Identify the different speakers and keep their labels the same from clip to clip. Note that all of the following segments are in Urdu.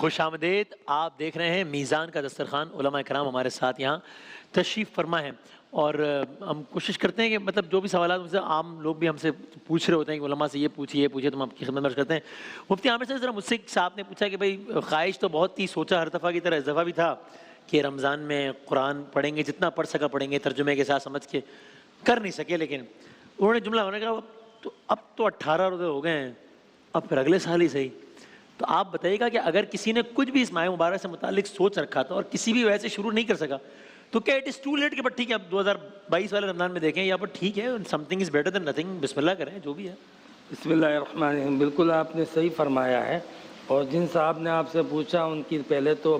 Speaker 1: خوش آمدید. آپ دیکھ رہے ہیں میزان کا دسترخوان. علماء کرام ہمارے ساتھ یہاں تشریف فرما ہیں اور ہم کوشش کرتے ہیں کہ مطلب جو بھی سوالات مجھ سے عام لوگ بھی ہم سے پوچھ رہے ہوتے ہیں کہ علماء سے یہ پوچھیے تو ہم آپ کی خدمت میں عرض کرتے ہیں. مفتی عامر صاحب ذرا مجھ سے صاحب نے پوچھا کہ بھائی خواہش تو بہت تھی, سوچا ہر دفعہ کی طرح اس دفعہ بھی تھا کہ رمضان میں قرآن پڑھیں گے, جتنا پڑھ سکا پڑھیں گے, ترجمے کے ساتھ سمجھ کے کر نہیں سکے, لیکن انہوں نے جملہ ہونے کا اب تو 18 روزے ہو گئے ہیں, اب پھر اگلے سال ہی صحیح. تو آپ بتائیے گا کہ اگر کسی نے کچھ بھی اس ماہ مبارک سے متعلق سوچ رکھا تھا اور کسی بھی وجہ سے شروع نہیں کر سکا تو کیا اٹ از ٹو لیٹ کہ بٹ ٹھیک ہے اب 2022 والے رمضان میں دیکھیں یا پر ٹھیک ہے some thing is better than nothing, بسم اللہ کریں جو بھی ہے.
Speaker 2: بسم اللہ الرحمن الرحیم. بالکل آپ نے صحیح فرمایا ہے. اور جن صاحب نے آپ سے پوچھا ان کی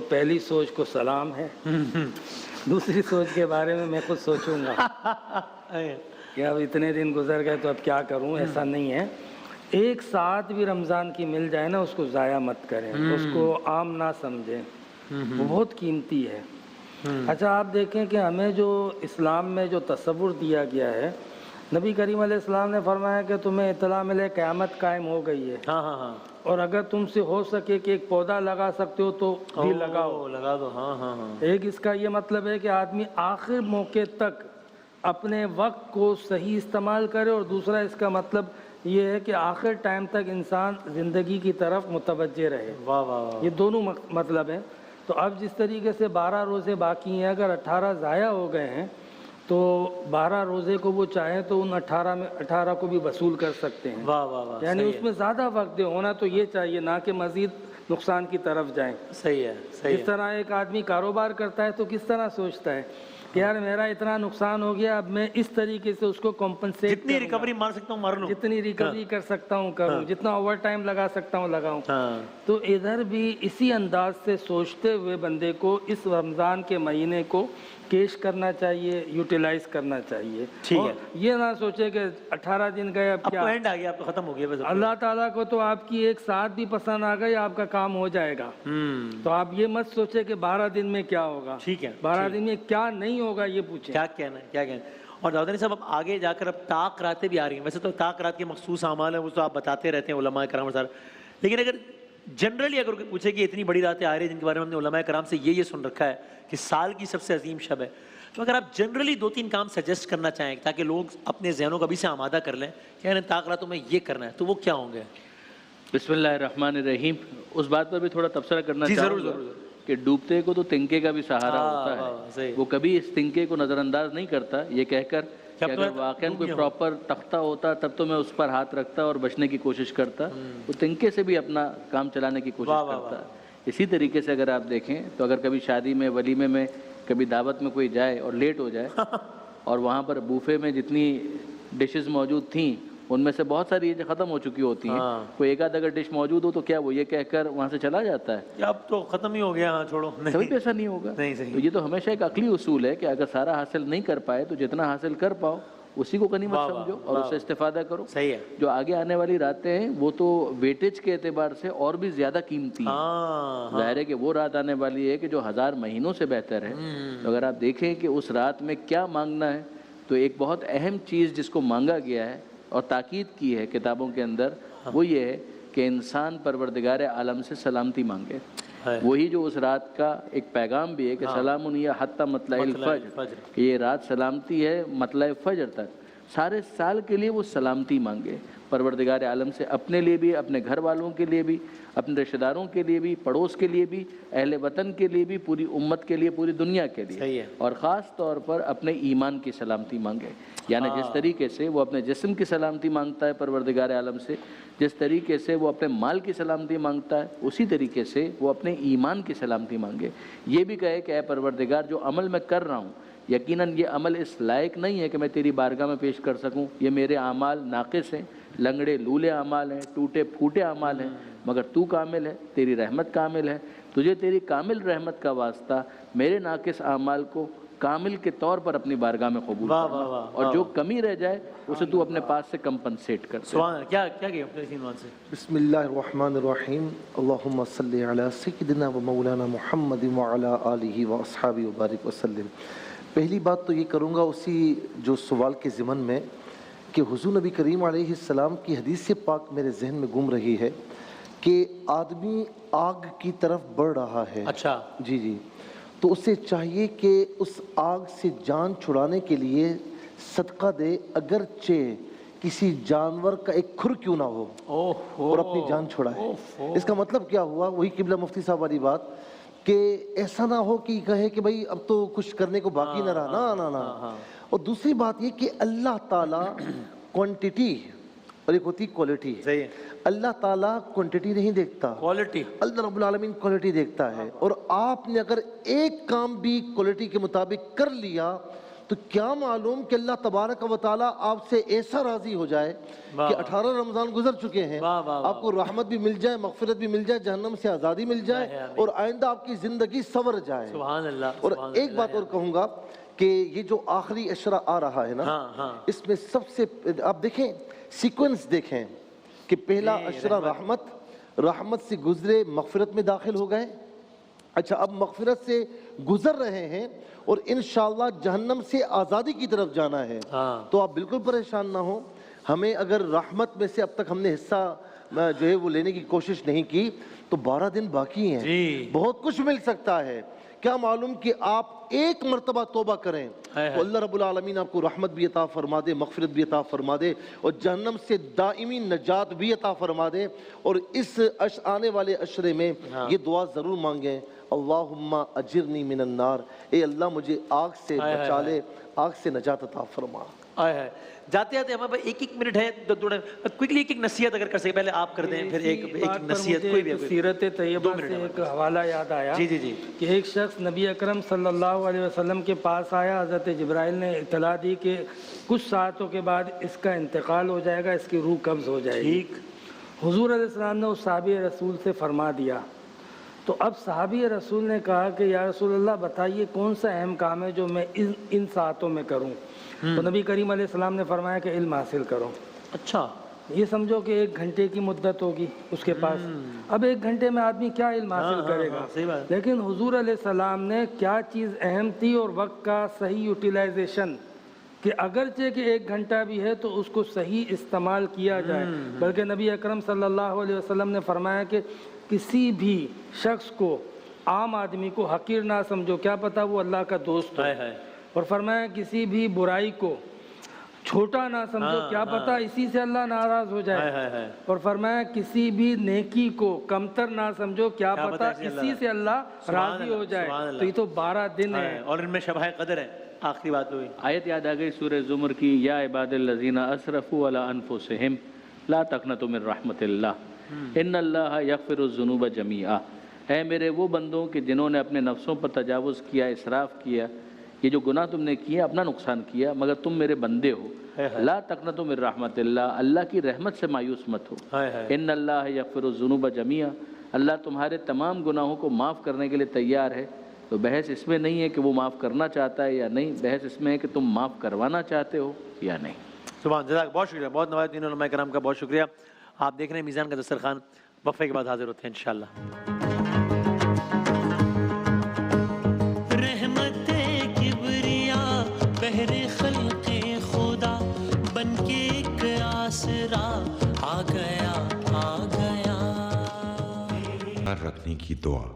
Speaker 2: پہلی سوچ کو سلام ہے. دوسری سوچ کے بارے میں خود سوچوں گا کہ اب اتنے دن گزر گئے تو اب کیا کروں. ایسا نہیں ہے, ایک ساتھ بھی رمضان کی مل جائے نا اس کو ضائع مت کریں, اس کو عام نہ سمجھیں, وہ بہت قیمتی ہے. اچھا آپ دیکھیں کہ ہمیں جو اسلام میں جو تصور دیا گیا ہے, نبی کریم علیہ السلام نے فرمایا کہ تمہیں اطلاع ملے قیامت قائم ہو گئی ہے, اور اگر تم سے ہو سکے کہ ایک پودا لگا سکتے ہو تو بھی لگاؤ,
Speaker 1: لگا دو.
Speaker 2: ایک اس کا یہ مطلب ہے کہ آدمی آخر موقع تک اپنے وقت کو صحیح استعمال کرے, اور دوسرا اس کا مطلب یہ ہے کہ آخر ٹائم تک انسان زندگی کی طرف متوجہ رہے.
Speaker 1: واہ واہ.
Speaker 2: یہ دونوں مطلب ہیں. تو اب جس طریقے سے 12 روزے باقی ہیں, اگر 18 ضائع ہو گئے ہیں تو 12 روزے کو وہ چاہیں تو ان 18 کو بھی وصول کر سکتے ہیں.
Speaker 1: واہ واہ واہ.
Speaker 2: یعنی اس میں زیادہ وقت ہونا تو یہ چاہیے, نہ کہ مزید نقصان کی طرف جائیں.
Speaker 1: صحیح ہے, صحیح.
Speaker 2: جس طرح ایک آدمی کاروبار کرتا ہے تو کس طرح سوچتا ہے کہ یار میرا اتنا نقصان ہو گیا, اب میں اس طریقے سے اس کو کمپنسیٹ,
Speaker 1: جتنی ریکوری مار سکتا ہوں مار لوں,
Speaker 2: جتنی ریکوری کر سکتا ہوں کروں, جتنا اوور ٹائم لگا سکتا ہوں لگاؤں. تو ادھر بھی اسی انداز سے سوچتے ہوئے بندے کو اس رمضان کے مہینے کو کیش کرنا چاہیے, یوٹیلائز کرنا چاہیے.
Speaker 1: ٹھیک ہے,
Speaker 2: یہ نہ سوچے کہ 18 دن گئے اب کیا
Speaker 1: اینڈ آ گیا, اب تو ختم ہو گیا.
Speaker 2: اللہ تعالیٰ کو تو آپ کی ایک ساتھ بھی پسند آ گئی, آپ کا کام ہو جائے گا. تو آپ یہ مت سوچے کہ 12 دن میں کیا ہوگا.
Speaker 1: ٹھیک ہے,
Speaker 2: 12 دن میں کیا نہیں ہوگا یہ پوچھیں.
Speaker 1: کیا کہنا ہے, کیا کہنا ہے. اور داؤدانی صاحب اب آگے جا کر اب طاق راتیں بھی آ رہی ہیں. ویسے تو طاق رات کے مخصوص اعمال ہیں, وہ تو آپ بتاتے رہتے ہیں علماء کرام سارے, لیکن اگر جنرلی اگر کوئی پوچھے کہ اتنی بڑی راتیں آ رہی ہیں جن کے بارے میں ہم نے علماء کرام سے یہ سن رکھا ہے کہ سال کی سب سے عظیم شب ہے, تو اگر آپ جنرلی 2-3 کام سجیسٹ کرنا چاہیں تاکہ لوگ اپنے ذہنوں کو ابھی سے آمادہ کر لیں کہ یعنی طاق راتوں میں یہ کرنا ہے, تو وہ کیا ہوں گے؟
Speaker 3: بسم اللہ الرحمن الرحیم. اس بات پر بھی تھوڑا تبصرہ کرنا چاہوں گا کہ ڈوبتے کو تو تنکے کا بھی سہارا ہوتا ہے. وہ کبھی اس تنکے کو نظر انداز نہیں کرتا یہ کہہ کر کہ اگر واقعاً کوئی پراپر تختہ ہوتا تب تو میں اس پر ہاتھ رکھتا اور بچنے کی کوشش کرتا. وہ تنکے سے بھی اپنا کام چلانے کی کوشش کرتا. اسی طریقے سے اگر آپ دیکھیں تو اگر کبھی شادی میں, ولیمے میں, کبھی دعوت میں کوئی جائے اور لیٹ ہو جائے اور وہاں پر بوفے میں جتنی ڈشز موجود تھیں ان میں سے بہت ساری یہ ختم ہو چکی ہوتی ہیں, کوئی ایک آدھ اگر ڈش موجود ہو تو کیا وہ یہ کہہ کر وہاں سے چلا جاتا ہے
Speaker 1: اب تو ختم ہی ہو گیا, ہاں چھوڑو,
Speaker 3: کبھی بھی ایسا نہیں ہوگا. تو یہ تو ہمیشہ ایک عقلی اصول ہے کہ اگر سارا حاصل نہیں کر پائے تو جتنا حاصل کر پاؤ اسی کو غنیمت سمجھو اور اس سے استفادہ کرو.
Speaker 1: صحیح ہے.
Speaker 3: جو آگے آنے والی راتیں ہیں وہ تو ویٹیج کے اعتبار سے اور بھی زیادہ قیمتی ہیں. ظاہر ہے کہ وہ رات آنے والی ہے کہ جو 1000 مہینوں سے بہتر ہے. تو اگر آپ دیکھیں کہ اس رات میں کیا مانگنا ہے تو ایک بہت اہم چیز جس کو مانگا گیا ہے اور تاکید کی ہے کتابوں کے اندر وہ یہ ہے کہ انسان پروردگار عالم سے سلامتی مانگے. وہی جو اس رات کا ایک پیغام بھی ہے کہ سلام حتی مطلع الفجر, کہ یہ رات سلامتی ہے مطلع فجر تک. سارے سال کے لیے وہ سلامتی مانگے پروردگار عالم سے, اپنے لیے بھی, اپنے گھر والوں کے لیے بھی, اپنے رشتہ داروں کے لیے بھی, پڑوس کے لیے بھی, اہل وطن کے لیے بھی, پوری امت کے لیے, پوری دنیا کے لیے, اور خاص طور پر اپنے ایمان کی سلامتی مانگے. یعنی جس طریقے سے وہ اپنے جسم کی سلامتی مانگتا ہے پروردگار عالم سے, جس طریقے سے وہ اپنے مال کی سلامتی مانگتا ہے, اسی طریقے سے وہ اپنے ایمان کی سلامتی مانگے. یہ بھی کہے کہ اے پروردگار جو عمل میں کر رہا ہوں یقیناً یہ عمل اس لائق نہیں ہے کہ میں تیری بارگاہ میں پیش کر سکوں. یہ میرے اعمال ناقص ہیں, لنگڑے لولے اعمال ہیں, ٹوٹے پھوٹے اعمال ہیں, مگر تو کامل ہے, تیری رحمت کامل ہے. تجھے تیری کامل رحمت کا واسطہ میرے ناقص اعمال کو کامل کے طور پر اپنی بارگاہ میں قبول کرنا, اور جو کمی رہ جائے اسے تو اپنے پاس سے کمپنسیٹ کر.
Speaker 1: کیا کیا
Speaker 4: بسم اللہ الرحمن الرحیم. اللہم صلی علی سیدنا و مولانا محمد وعلی آلہ و اصحابہ وبارک وسلم. پہلی بات تو یہ کروں گا اسی جو سوال کے ضمن میں کہ حضور نبی کریم علیہ السلام کی حدیث پاک میرے ذہن میں گم رہی ہے کہ آدمی آگ کی طرف بڑھ رہا ہے،
Speaker 1: اچھا
Speaker 4: جی جی، تو اسے چاہیے کہ اس آگ سے جان چھڑانے کے لیے صدقہ دے، اگرچہ کسی جانور کا ایک کھر کیوں نہ ہو، اور اپنی جان چھڑائے۔ اس کا مطلب کیا ہوا؟ وہی قبلہ مفتی صاحب والی بات کہ ایسا نہ ہو کہ کہے کہ بھائی اب تو کچھ کرنے کو باقی نہ رہا، نہ نہ نہ۔ اور دوسری بات یہ کہ اللہ تعالیٰ کوانٹٹی اور ایک ہوتی کوالٹی،
Speaker 1: صحیح ہے،
Speaker 4: اللہ تعالیٰ کوانٹٹی نہیں دیکھتا،
Speaker 1: کوالٹی،
Speaker 4: اللہ رب العالمین کوالٹی دیکھتا ہے۔ اور آپ نے اگر ایک کام بھی کوالٹی کے مطابق کر لیا تو کیا معلوم کہ اللہ تبارک و تعالیٰ آپ سے ایسا راضی ہو جائے کہ 18 رمضان گزر چکے ہیں، آپ کو رحمت بھی مل جائے، مغفرت بھی مل جائے، جہنم سے آزادی مل جائے، اور آئندہ آپ کی زندگی سنور جائے۔
Speaker 1: سبحان اللہ۔
Speaker 4: اور ایک بات اور کہوں گا کہ یہ جو آخری عشرہ آ رہا ہے نا، اس میں سب سے آپ دیکھیں سیکوینس دیکھیں کہ پہلا عشرہ رحمت سے گزرے، مغفرت میں داخل ہو گئے، اچھا اب مغفرت سے گزر رہے ہیں اور انشاءاللہ جہنم سے آزادی کی طرف جانا ہے۔ تو آپ بالکل پریشان نہ ہوں، ہمیں اگر رحمت میں سے اب تک ہم نے حصہ جو ہے وہ لینے کی کوشش نہیں کی تو 12 دن باقی ہیں، بہت کچھ مل سکتا ہے۔ کیا معلوم کہ آپ ایک مرتبہ توبہ کریں تو اللہ رب العالمین آپ کو رحمت بھی عطا فرما دے، مغفرت بھی عطا فرما دے، اور جہنم سے دائمی نجات بھی عطا فرما دے۔ اور اس آنے والے عشرے میں یہ دعا ضرور مانگیں، اللہم اجرنی من النار، اے اللہ مجھے آگ سے بچا لے، آگ سے نجات عطا فرما۔
Speaker 1: جاتے جاتے ہمارے پاس ایک منٹ ہے، تھوڑا کوئکلی ایک نصیحت اگر کر سکے، پہلے آپ کر دیں پھر ایک نصیحت کوئی بھی۔
Speaker 2: سیرت طیبہ سے ایک حوالہ یاد آیا کہ ایک شخص نبی اکرم صلی اللہ علیہ وسلم کے پاس آیا، حضرت جبرائیل نے اطلاع دی کہ کچھ ساعتوں کے بعد اس کا انتقال ہو جائے گا، اس کی روح قبض ہو جائے گی۔ حضور علیہ السلام نے اس صحابی رسول سے فرما دیا۔ تو اب صحابی رسول نے کہا کہ یا رسول اللہ بتائیے کون سا اہم کام ہے جو میں ان ساعتوں میں کروں؟ تو نبی کریم علیہ السلام نے فرمایا کہ علم حاصل کرو۔
Speaker 1: اچھا،
Speaker 2: یہ سمجھو کہ 1 گھنٹے کی مدت ہوگی اس کے پاس، اب 1 گھنٹے میں آدمی کیا علم حاصل کرے گا؟ لیکن حضور علیہ السلام نے کیا چیز اہم تھی، اور وقت کا صحیح یوٹیلائزیشن، کہ اگرچہ کہ 1 گھنٹہ بھی ہے تو اس کو صحیح استعمال کیا جائے۔ بلکہ نبی اکرم صلی اللہ علیہ وسلم نے فرمایا کہ کسی بھی شخص کو، عام آدمی کو حقیر نہ سمجھو، کیا پتہ وہ اللہ کا دوست ہو، اور فرمایا کسی بھی برائی کو چھوٹا نہ سمجھو، کیا پتہ اسی سے اللہ ناراض ہو جائے، اور فرمایا کسی بھی نیکی کو کمتر نہ سمجھو، کیا پتہ اسی سے اللہ راضی ہو جائے۔ تو یہ تو 12 دن ہے،
Speaker 1: اور ان میں شبہ قدر ہے۔ آخری بات ہوئی،
Speaker 3: آیت یاد آ گئی سورہ زمر کی، یا عباد الذین اسرفوا علی انفسہم لا تقنطوا من رحمت اللہ ان اللہ یغفر الذنوب جمیعا۔ اے میرے وہ بندوں کہ جنہوں نے اپنے نفسوں پر تجاوز کیا، اسراف کیا، یہ جو گناہ تم نے کیا اپنا نقصان کیا، مگر تم میرے بندے ہو، لا تقنطوا من رحمت اللہ، اللہ کی رحمت سے مایوس مت ہو، ان اللہ یغفر الذنوب جمیعا، اللہ تمہارے تمام گناہوں کو معاف کرنے کے لیے تیار ہے۔ تو بحث اس میں نہیں ہے کہ وہ معاف کرنا چاہتا ہے یا نہیں، بحث اس میں ہے کہ تم معاف کروانا چاہتے ہو یا نہیں۔
Speaker 1: سبحان، جزاک، بہت شکریہ، بہت نوازدین علماء کرام کا بہت شکریہ۔ آپ دیکھ رہے ہیں میزان کا دسترخوان، وقفے کے بعد حاضر ہوتے ہیں انشاءاللہ۔
Speaker 5: رحمت کبریا بہر خلق خدا بن کے ایک آسرا آ گیا
Speaker 6: رکھنے کی دعا۔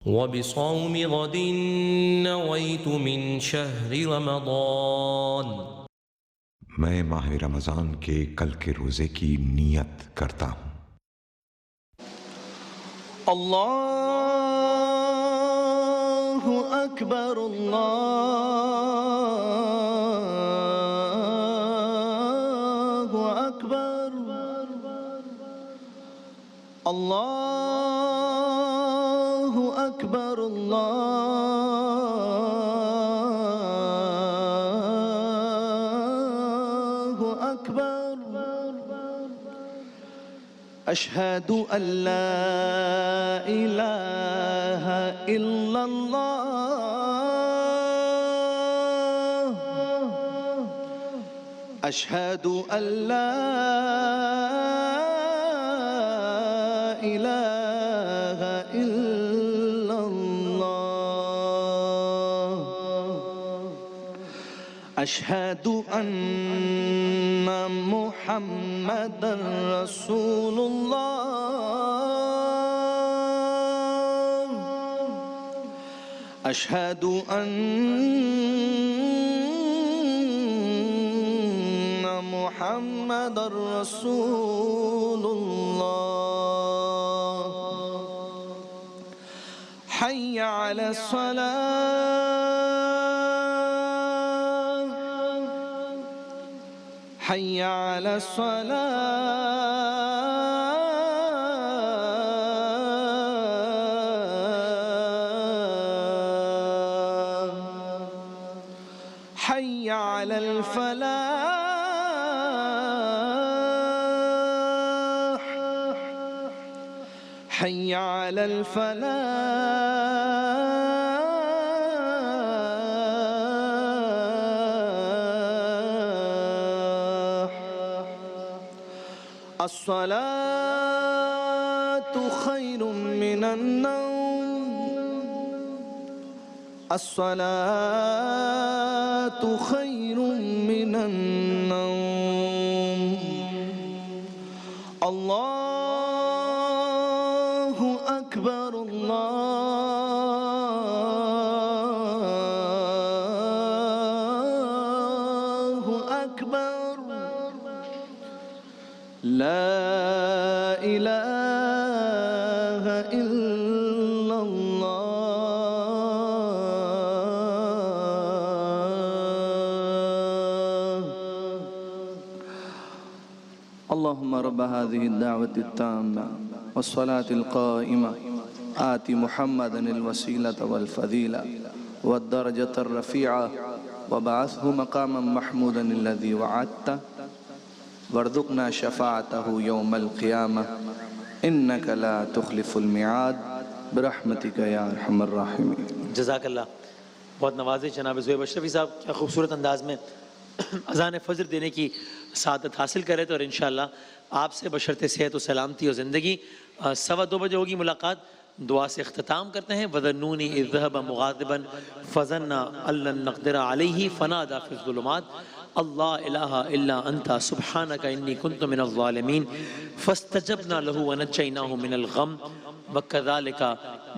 Speaker 5: وبصوم غد نويت من شهر رمضان،
Speaker 6: میں ماہ رمضان کے کل کے روزے کی نیت کرتا ہوں۔
Speaker 5: اللہ اکبر اللہ اکبر اللہ اکبر اللہ اکبر، اشہد ان لا الہ الا اللہ، اشہد ان لا الہ الا اللہ، اشہد ان محمد محمدا رسول الله أشهد أن محمدا رسول الله حي على الصلاة حي على الصلاة حي على الفلاح حي على الفلاح الصلاة خير من النوم الصلاة خير من النوم الله أكبر الله أكبر لا إله إلا الله اللهم رب هذه الدعوة التامة والصلاة القائمة آت محمدا الوسيلة والفضيلة والدرجة الرفيعة وبعثه مقاما محمودا الذي وعدته وارزقنا شفاعته يوم القيامة إنك لا تخلف الميعاد برحمتك يا أرحم الراحمين.
Speaker 1: جزاک اللہ. بہت نوازش جناب زہیب اشرفی صاحب، کیا خوبصورت انداز میں اذان فجر دینے کی سعادت حاصل کرے تو، اور انشاءاللہ آپ سے بشرط صحت و سلامتی اور زندگی 2:15 بجے ہوگی ملاقات. دعا سے اختتام کرتے ہیں. وَذَنُّونِ إِذْ ذَهَبَ مُغَاضِبًا فَظَنَّ أَن لَّن نَّقْدِرَ عَلَيْهِ فَنَادَىٰ فِي الظُّلُمَاتِ اللَّا إِلَٰهَ إِلَّا أَنتَ سُبْحَانَكَ إِنِّي كُنتُ مِنَ الظَّالِمِينَ فَاسْتَجَبْنَا لَهُ وَنَجَّيْنَاهُ مِنَ الْغَمِّ وَكَذَٰلِكَ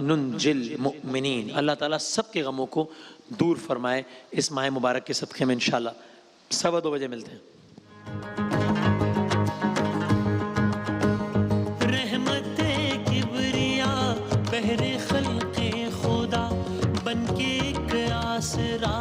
Speaker 1: نُنجِّي الْمُؤْمِنِينَ. اللہ تعالیٰ سب کے غموں کو دور فرمائے اس ماہ مبارک کے صدقے میں. انشاءاللہ 2:15 بجے ملتے ہیں.
Speaker 7: رحمت کبریا بہر خلق خدا بن کے ایک آسرا